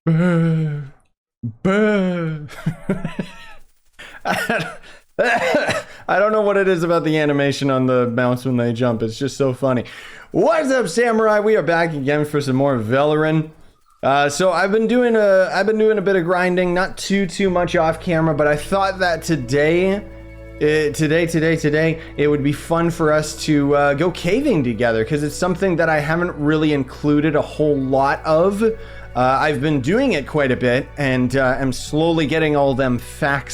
Buh. Buh. I don't know what it is about the animation on the mouse when they jump. It's just so funny. What's up, Samurai? We are back again for some more Veloren. So I've been doing a bit of grinding, not too much off camera, but I thought that today it would be fun for us to go caving together, because it's something that I haven't really included a whole lot of. I've been doing it quite a bit, and I'm slowly getting all them fat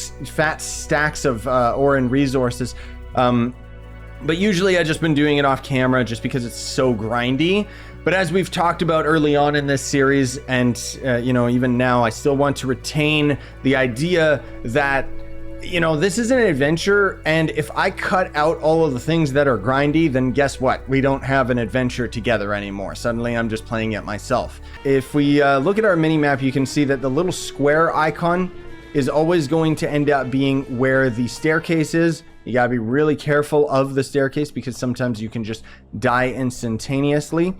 stacks of ore and resources. But usually I've just been doing it off camera just because it's so grindy. But as we've talked about early on in this series, and you know, even now, I still want to retain the idea that, you know, this is an adventure, and if I cut out all of the things that are grindy, then guess what? We don't have an adventure together anymore. Suddenly I'm just playing it myself. If we look at our mini-map, you can see that the little square icon is always going to end up being where the staircase is. You gotta be really careful of the staircase, because sometimes you can just die instantaneously.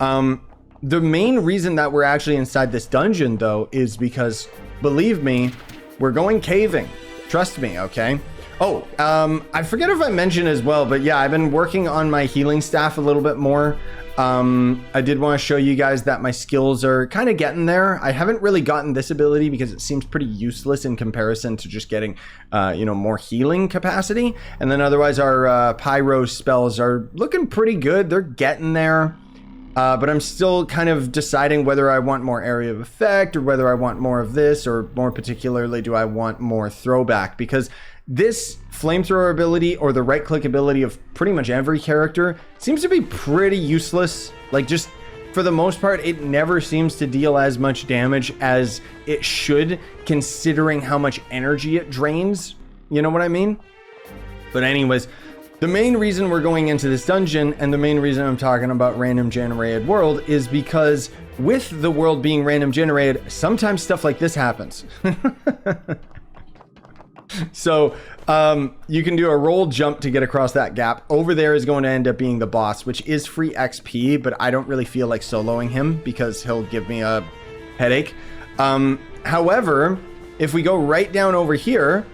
The main reason that we're actually inside this dungeon, though, is because, believe me, we're going caving. Trust me, okay? Oh, I forget if I mentioned as well, but yeah, I've been working on my healing staff a little bit more. I did want to show you guys that my skills are kind of getting there. I haven't really gotten this ability because it seems pretty useless in comparison to just getting, you know, more healing capacity. And then otherwise our pyro spells are looking pretty good. They're getting there. But I'm still kind of deciding whether I want more area of effect, or whether I want more of this, or more particularly, do I want more throwback? Because this flamethrower ability, or the right click ability of pretty much every character, seems to be pretty useless. Like, just for the most part, it never seems to deal as much damage as it should, considering how much energy it drains. You know what I mean? But anyways, the main reason we're going into this dungeon, and the main reason I'm talking about random generated world, is because with the world being random generated, sometimes stuff like this happens. So you can do a roll jump to get across that gap. Over there is going to end up being the boss, which is free XP, but I don't really feel like soloing him because he'll give me a headache. However, if we go right down over here,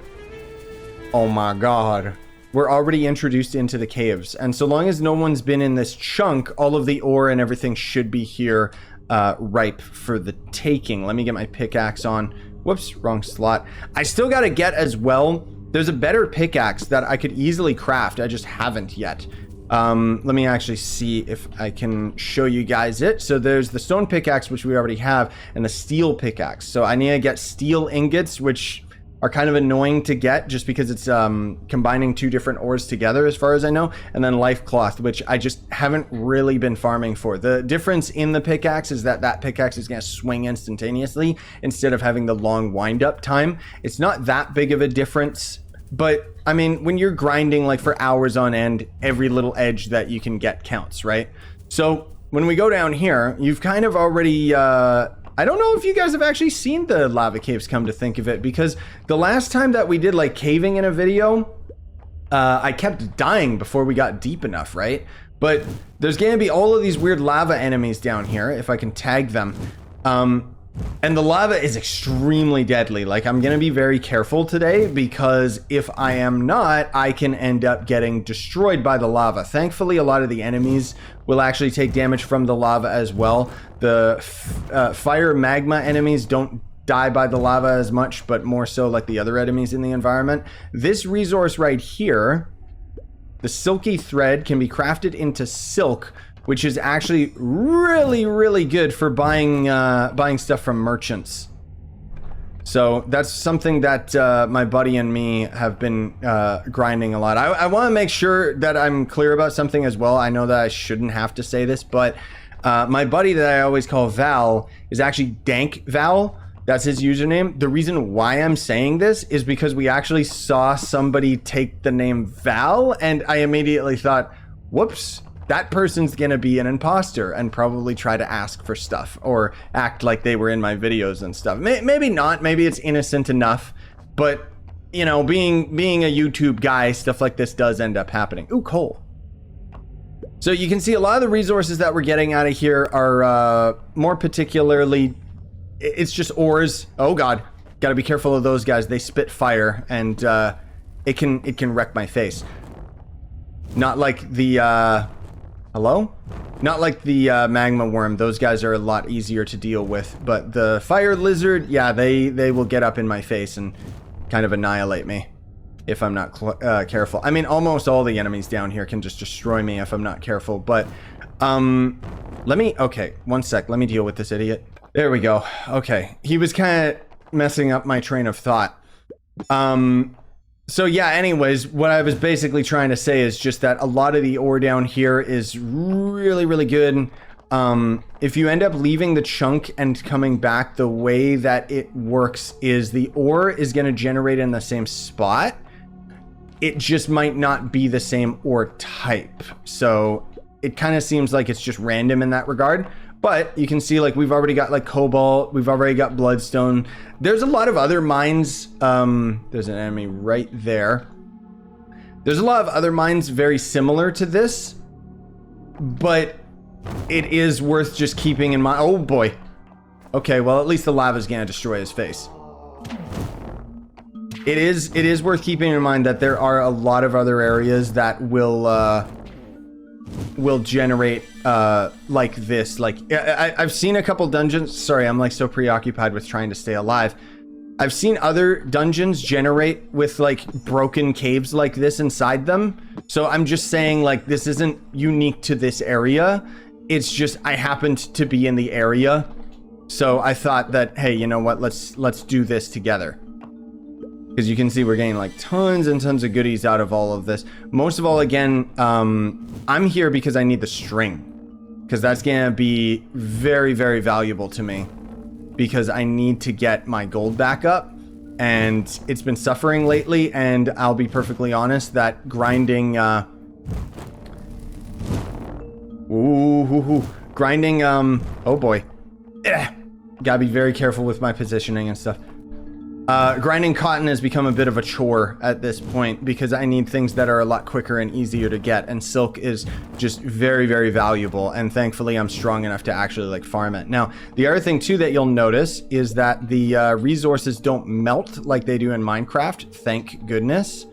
oh my god, we're already introduced into the caves. And so long as no one's been in this chunk, all of the ore and everything should be here, ripe for the taking. Let me get my pickaxe on. Whoops, wrong slot. I still got to get as well. There's a better pickaxe that I could easily craft. I just haven't yet. Let me actually see if I can show you guys it. So there's the stone pickaxe, which we already have, and the steel pickaxe. So I need to get steel ingots, which are kind of annoying to get just because it's combining two different ores together, as far as I know, and then life cloth, which I just haven't really been farming for. The difference in the pickaxe is that that pickaxe is going to swing instantaneously instead of having the long wind up time. It's not that big of a difference, but I mean, when you're grinding like for hours on end, every little edge that you can get counts, right? So when we go down here, you've kind of already I don't know if you guys have actually seen the lava caves, come to think of it, because the last time that we did like caving in a video, I kept dying before we got deep enough, right? But there's going to be all of these weird lava enemies down here, if I can tag them. And the lava is extremely deadly. Like, I'm going to be very careful today, because if I am not, I can end up getting destroyed by the lava. Thankfully, a lot of the enemies will actually take damage from the lava as well. The fire magma enemies don't die by the lava as much, but more so like the other enemies in the environment. This resource right here, the silky thread, can be crafted into silk, which is actually really good for buying stuff from merchants. So that's something that my buddy and me have been grinding a lot. I want to make sure that I'm clear about something as well. I know that I shouldn't have to say this, but my buddy that I always call Val is actually Dank Val. That's his username. The reason why I'm saying this is because we actually saw somebody take the name Val, and I immediately thought, whoops, that person's gonna be an imposter and probably try to ask for stuff or act like they were in my videos and stuff. Maybe not, maybe it's innocent enough, but you know, being a YouTube guy, stuff like this does end up happening. Ooh, coal. So you can see a lot of the resources that we're getting out of here are more particularly it's just ores. Oh god, gotta be careful of those guys. They spit fire, and it can wreck my face. Not like the hello? Not like the magma worm. Those guys are a lot easier to deal with. But the fire lizard, yeah, they will get up in my face and kind of annihilate me if I'm not careful. I mean, almost all the enemies down here can just destroy me if I'm not careful. But okay, one sec. Let me deal with this idiot. There we go. Okay, he was kind of messing up my train of thought. So yeah, anyways, what I was basically trying to say is just that a lot of the ore down here is really, really good. If you end up leaving the chunk and coming back, the way that it works is the ore is going to generate in the same spot. It just might not be the same ore type. So it kind of seems like it's just random in that regard. But you can see, like, we've already got, like, cobalt. We've already got bloodstone. There's a lot of other mines. There's an enemy right there. There's a lot of other mines very similar to this. But it is worth just keeping in mind. Oh, boy. Okay, well, at least the lava's going to destroy his face. It is worth keeping in mind that there are a lot of other areas that will generate like this. Like I've seen a couple dungeons. Sorry, I'm like so preoccupied with trying to stay alive. I've seen other dungeons generate with like broken caves like this inside them. So I'm just saying, like, this isn't unique to this area. It's just I happened to be in the area. So I thought that, hey, you know what? Let's do this together. Because you can see we're getting like tons and tons of goodies out of all of this. Most of all, again, I'm here because I need the string. Because that's going to be very, very valuable to me. Because I need to get my gold back up. And it's been suffering lately. And I'll be perfectly honest that grinding... grinding, oh boy. Gotta be very careful with my positioning and stuff. Grinding cotton has become a bit of a chore at this point because I need things that are a lot quicker and easier to get, and silk is just very, very valuable, and thankfully I'm strong enough to actually like farm it. Now, the other thing too that you'll notice is that the resources don't melt like they do in Minecraft, thank goodness,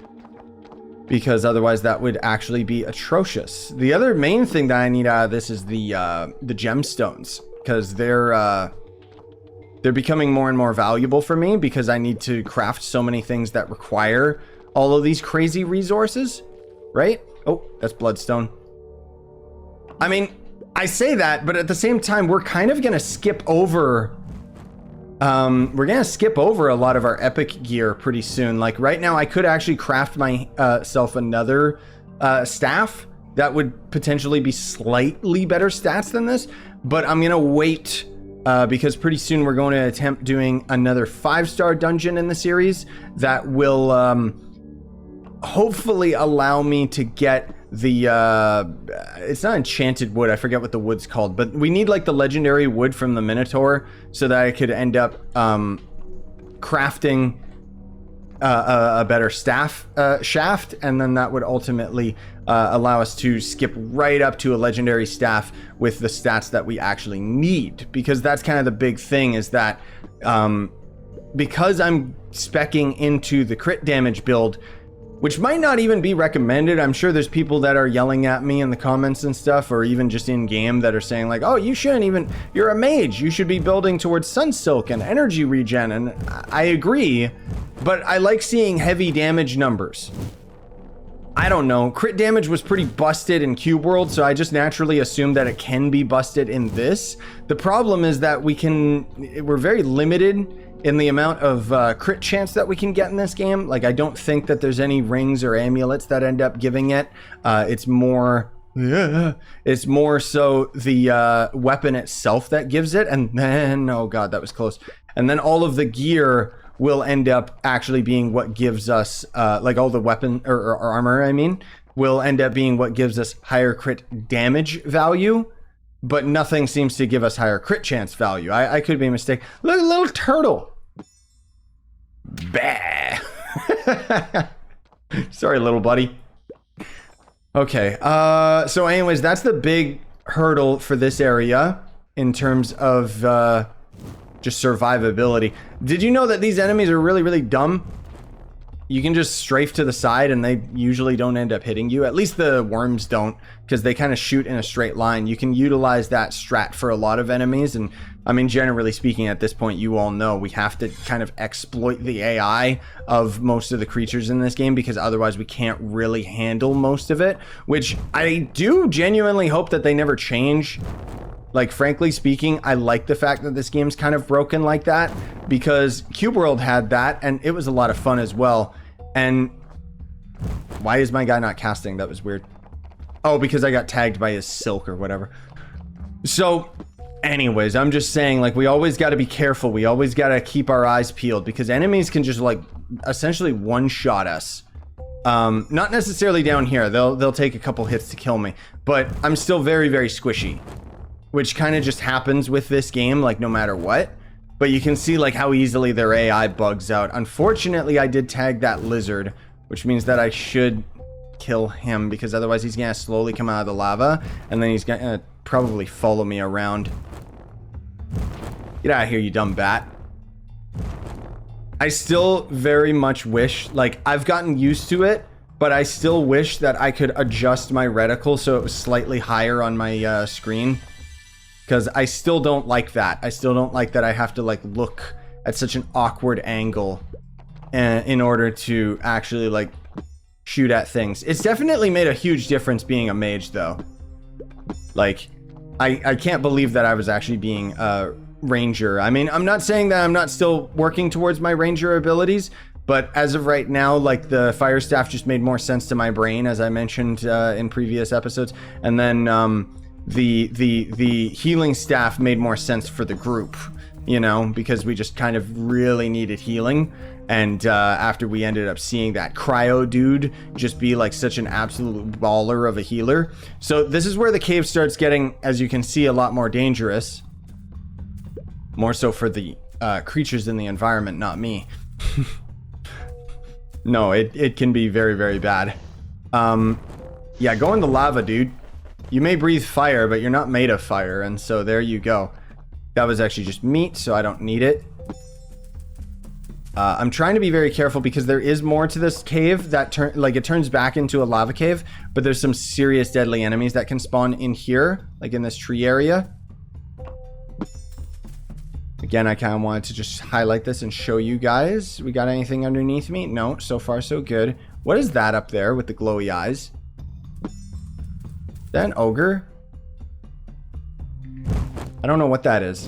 because otherwise that would actually be atrocious. The other main thing that I need out of this is the gemstones, because they're becoming more and more valuable for me because I need to craft so many things that require all of these crazy resources, right? Oh, that's bloodstone. I mean, I say that, but at the same time, we're kind of going to skip over... we're going to skip over a lot of our epic gear pretty soon. Like right now, I could actually craft myself another staff that would potentially be slightly better stats than this, but I'm going to wait... because pretty soon we're going to attempt doing another 5-star dungeon in the series that will hopefully allow me to get the it's not enchanted wood, I forget what the wood's called, but we need like the legendary wood from the Minotaur so that I could end up crafting a better staff shaft, and then that would ultimately allow us to skip right up to a legendary staff with the stats that we actually need, because that's kind of the big thing, is that because I'm speccing into the crit damage build, which might not even be recommended. I'm sure there's people that are yelling at me in the comments and stuff, or even just in game, that are saying like, oh, you shouldn't even, you're a mage, you should be building towards Sunsilk and energy regen. And I agree, but I like seeing heavy damage numbers. I don't know, crit damage was pretty busted in cubeworld, so I just naturally assumed that it can be busted in this. The problem is that we're very limited in the amount of crit chance that we can get in this game. Like, I don't think that there's any rings or amulets that end up giving it. It's more so the weapon itself that gives it, and then, oh god, that was close. And then all of the gear will end up actually being what gives us, like all the weapon or armor, I mean, will end up being what gives us higher crit damage value, but nothing seems to give us higher crit chance value. I could be mistaken. Look, a little turtle. Bah. Sorry, little buddy. Okay, so anyways, that's the big hurdle for this area in terms of just survivability. Did you know that these enemies are really, really dumb? You can just strafe to the side and they usually don't end up hitting you. At least the worms don't, because they kind of shoot in a straight line. You can utilize that strat for a lot of enemies. And I mean, generally speaking, at this point, you all know we have to kind of exploit the AI of most of the creatures in this game, because otherwise we can't really handle most of it, which I do genuinely hope that they never change. Like, frankly speaking, I like the fact that this game's kind of broken like that, because cubeworld had that and it was a lot of fun as well. And why is my guy not casting? That was weird. Oh, because I got tagged by his silk or whatever. So anyways, I'm just saying, like, we always got to be careful. We always got to keep our eyes peeled, because enemies can just like essentially one-shot us. Not necessarily down here. They'll take a couple hits to kill me, but I'm still very, very squishy, which kind of just happens with this game, like, no matter what. But you can see, like, how easily their AI bugs out. Unfortunately, I did tag that lizard, which means that I should kill him, because otherwise he's gonna slowly come out of the lava, and then he's gonna probably follow me around. Get out of here, you dumb bat. I still very much wish, like, I've gotten used to it, but I still wish that I could adjust my reticle so it was slightly higher on my screen. Because I still don't like that. I still don't like that I have to, like, look at such an awkward angle in order to actually, like, shoot at things. It's definitely made a huge difference being a mage, though. Like, I can't believe that I was actually being a ranger. I mean, I'm not saying that I'm not still working towards my ranger abilities, but as of right now, like, the fire staff just made more sense to my brain, as I mentioned in previous episodes. And then the healing staff made more sense for the group, you know, because we just kind of really needed healing. And after we ended up seeing that cryo dude just be like such an absolute baller of a healer. So this is where the cave starts getting, as you can see, a lot more dangerous. More so for the creatures in the environment, not me. No, it can be very, very bad. Yeah, go in the lava, dude. You may breathe fire, but you're not made of fire, and so there you go. That was actually just meat, so I don't need it. I'm trying to be very careful, because there is more to this cave that it turns back into a lava cave, but there's some serious deadly enemies that can spawn in here, like in this tree area. Again, I kind of wanted to just highlight this and show you guys. We got anything underneath me? No, so far so good. What is that up there with the glowy eyes? Is that an ogre? I don't know what that is.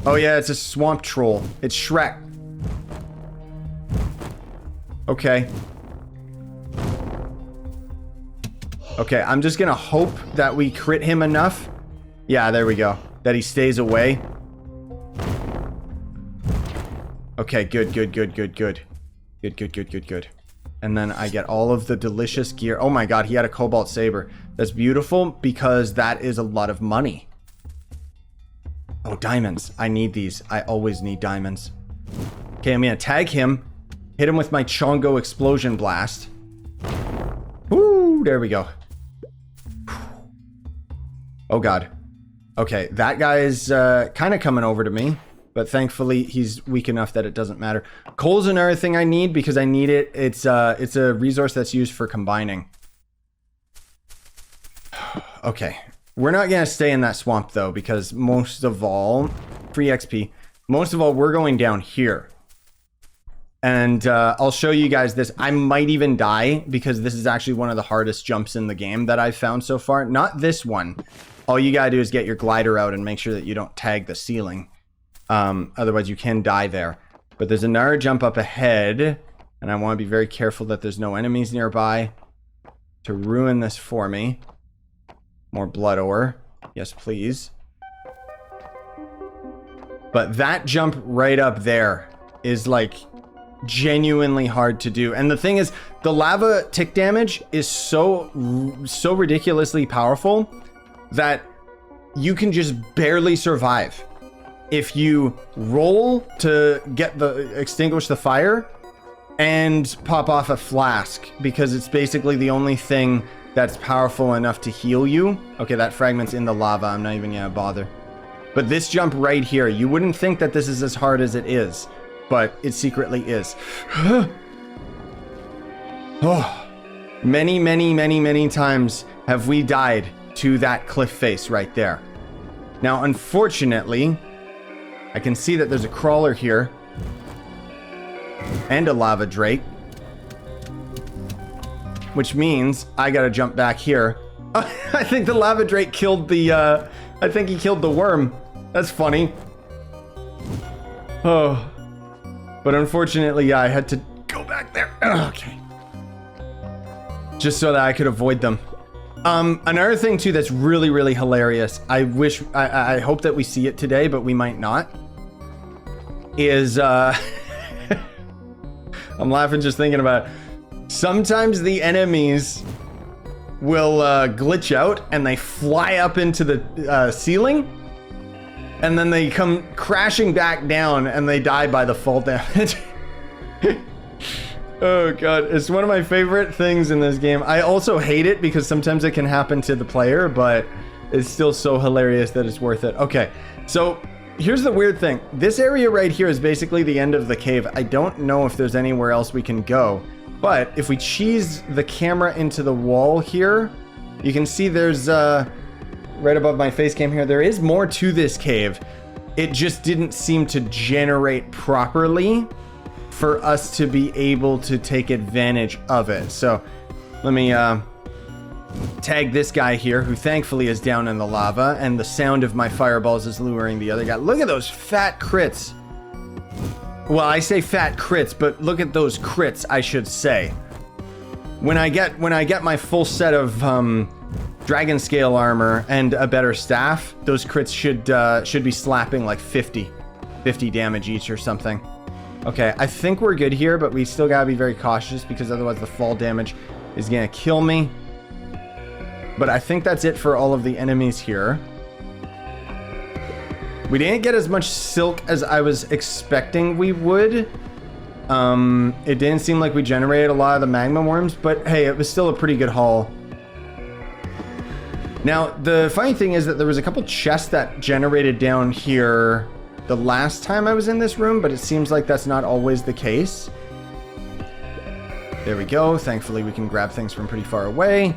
Oh yeah, it's a swamp troll. It's Shrek. Okay. Okay, I'm just gonna hope that we crit him enough. Yeah, there we go. That he stays away. Okay, good. Good. And then I get all of the delicious gear. Oh my god, he had a cobalt saber. That's beautiful, because that is a lot of money. Oh, diamonds. I need these. I always need diamonds. Okay, I'm gonna tag him. Hit him with my Chongo explosion blast. Woo, there we go. Oh god. Okay, that guy is kind of coming over to me. But thankfully, he's weak enough that it doesn't matter. Coal's another thing I need, because I need it. It's a resource that's used for combining. Okay. We're not going to stay in that swamp, though, because most of all... Free XP. Most of all, we're going down here. And I'll show you guys this. I might even die, because this is actually one of the hardest jumps in the game that I've found so far. Not this one. All you got to do is get your glider out and make sure that you don't tag the ceiling. Otherwise you can die there. But there's another jump up ahead, and I want to be very careful that there's no enemies nearby to ruin this for me. More blood ore. Yes, please. But that jump right up there is, like, genuinely hard to do. And the thing is, the lava tick damage is so ridiculously powerful that you can just barely survive. If you roll to extinguish the fire and pop off a flask, because it's basically the only thing that's powerful enough to heal you. Okay, that fragment's in the lava. I'm not even gonna bother. But this jump right here, you wouldn't think that this is as hard as it is, but it secretly is. Oh, many times have we died to that cliff face right there. Now, unfortunately, I can see that there's a crawler here and a lava drake, which means I gotta jump back here. I think the lava drake killed the, I think he killed the worm. That's funny. Oh, but unfortunately, yeah, I had to go back there. Okay. Just so that I could avoid them. Another thing too that's really hilarious, I hope that we see it today, but we might not, is, I'm laughing just thinking about it. Sometimes the enemies will glitch out and they fly up into the ceiling, and then they come crashing back down and they die by the fall damage. Oh god, it's one of my favorite things in this game. I also hate it because sometimes it can happen to the player, but it's still so hilarious that it's worth it. Okay, so here's the weird thing. This area right here is basically the end of the cave. I don't know if there's anywhere else we can go, but if we cheese the camera into the wall here, you can see there's, right above my face cam here, there is more to this cave. It just didn't seem to generate properly for us to be able to take advantage of it. So let me tag this guy here, who thankfully is down in the lava, and the sound of my fireballs is luring the other guy. Look at those fat crits. Well, I say fat crits, but look at those crits, I should say. When I get my full set of dragon scale armor and a better staff, those crits should be slapping like 50 damage each or something. Okay, I think we're good here, but we still gotta be very cautious because otherwise the fall damage is gonna kill me. But I think that's it for all of the enemies here. We didn't get as much silk as I was expecting we would. It didn't seem like we generated a lot of the magma worms, but hey, it was still a pretty good haul. Now, the funny thing is that there was a couple chests that generated down here the last time I was in this room, but it seems like that's not always the case. There we go. Thankfully, we can grab things from pretty far away.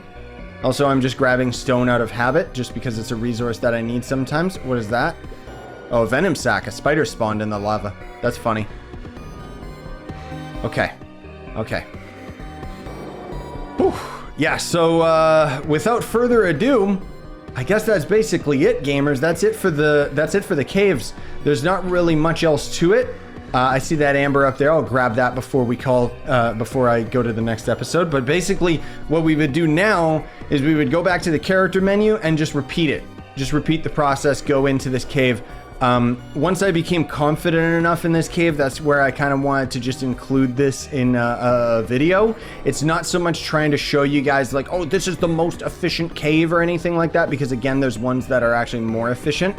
Also, I'm just grabbing stone out of habit, just because it's a resource that I need sometimes. What is that? Oh, a venom sac. A spider spawned in the lava. That's funny. Okay. Okay. Whew. Yeah, so without further ado, I guess that's basically it, gamers. That's it for the caves. There's not really much else to it. I see that amber up there. I'll grab that before I go to the next episode. But basically, what we would do now is we would go back to the character menu and just repeat it. Just repeat the process, go into this cave. Once I became confident enough in this cave, that's where I kind of wanted to just include this in a video. It's not so much trying to show you guys like, oh, this is the most efficient cave or anything like that, because again, there's ones that are actually more efficient.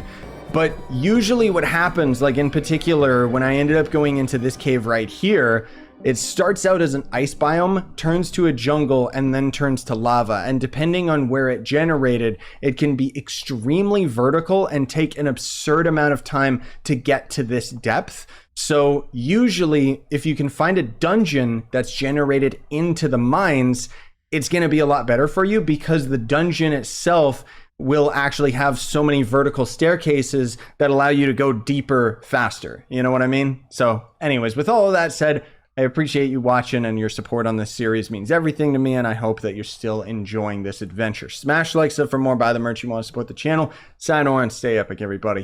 But usually what happens, like in particular, when I ended up going into this cave right here, it starts out as an ice biome, turns to a jungle, and then turns to lava. And depending on where it generated, it can be extremely vertical and take an absurd amount of time to get to this depth. So usually, if you can find a dungeon that's generated into the mines, it's going to be a lot better for you, because the dungeon itself will actually have so many vertical staircases that allow you to go deeper faster. You know what I mean? So anyways, with all of that said, I appreciate you watching, and your support on this series means everything to me, and I hope that you're still enjoying this adventure. Smash like, sub for more, buy the merch you want to support the channel. Sign on and stay epic, everybody.